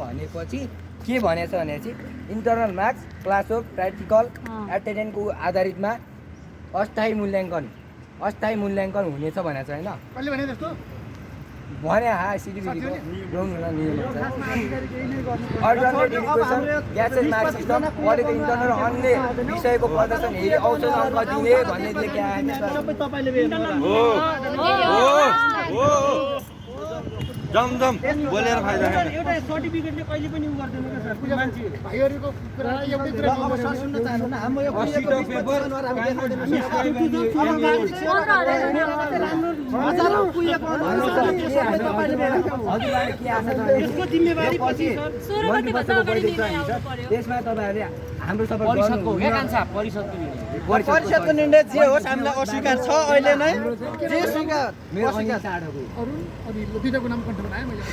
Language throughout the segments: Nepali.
भनेपछि के भनेछ भनेपछि internal marks class work practical एटेन्डेन्सको आधारितमा अस्थायी मूल्याङ्कन हुनेछ भनेछ होइन भने सिडिबीको नियम अल्टरनेट एडुकेसन ग्यासेस मार्क सिस्टम पढेको इन्टरनल र अन्य विषयको प्रदर्शन हेरी औसत अङ्क दिने भन्ने लेख्या जम बोलेर फाइदा छैन एउटा सर्टिफिकेटले कहिले पनि उ गर्दैन के सर मान्छे भाइहरुको कुरा एउटै कुरा अब सर सुन्न चाहनु न हाम्रो यो पेपर हजारौं कुइएको हजुरलाई के आशा छ यसको जिम्मेवारी पछि सर 16 गते भन्दा अगाडि निर्णय आउनु पर्यो त्यसमा तपाईहरुले हाम्रो सबै परिषदको हो कान्छा परिषदको निर्णय परिषदको निर्णय जे होस् हामीलाई अस्वीकार छ अहिले नै जे स्वीकार मेरो अन्य चाडको अनि दुईटाको नाम कन्फर्म आयो मैले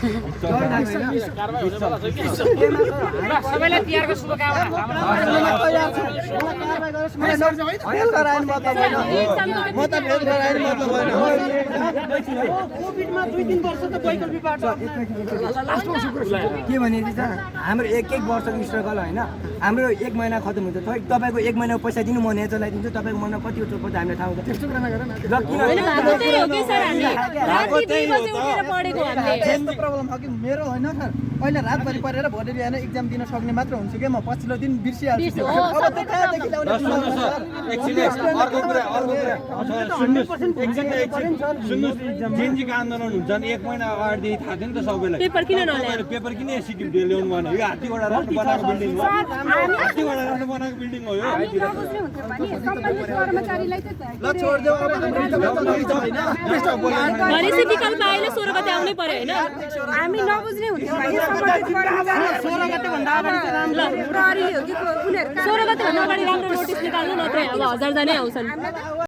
सबैलाई तिहारको शुभकामना फेल गराएन मतलब होइन म त फेल गराएन मतलब होइन कोभिडमा 2-3 वर्ष त वैकल्पिकबाट के भने चाहिँ हाम्रो एक वर्षको स्ट्रगल होइन हाम्रो 1 महिना खत्म हुन्छ तपाईको 1 महिनाको पैसा दिनु म नेचरलाई दिन्छु तपाईको महिना कति हो पर्छ हामीले थाहा हुन्छ त्यस्तो कुरा नगर न र किन होइन भएको त्यही हो के सर हामी राति 2 बजे उठेर पढेको हामीले यस्तो प्रब्लम छ कि मेरो होइन सर अहिले रातभरि पढेर भोलि बिहान एक्जाम दिन सक्ने मात्र हुन्छ के म पछिल्लो दिन बिर्सिहाल्छु अब त्यो कहाँदेखि ल्याउने अर्को कुरा सुन्नुहोस् जेनजीको आन्दोलन हुन्छ नि 1 महिना अगाडिदेखि थाहा थियो नि त सबैलाई पेपर किन नल्यायो पेपर किन एसिडी ल्याउनु भने यो हात्तीबाट राष्ट्र बनाएको बिल्डिङ हो हात्तीबाट राष्ट्र बनाएको बिल्डिङ हो यो ल छोड्देऊ अब भनेपछि विकल्प आएन 16 गते आउनै पर्यो हैन हामी नबुझ्ने हुन्थ्यो भने 16 गते भन्दा अगाडि त राम्रो प्रहरीले हो कि उनीहरु 16 गते भन्दा अगाडि राम्रो नोटिस निकाल्नु नत्र अब 1000 जनै आउँछन्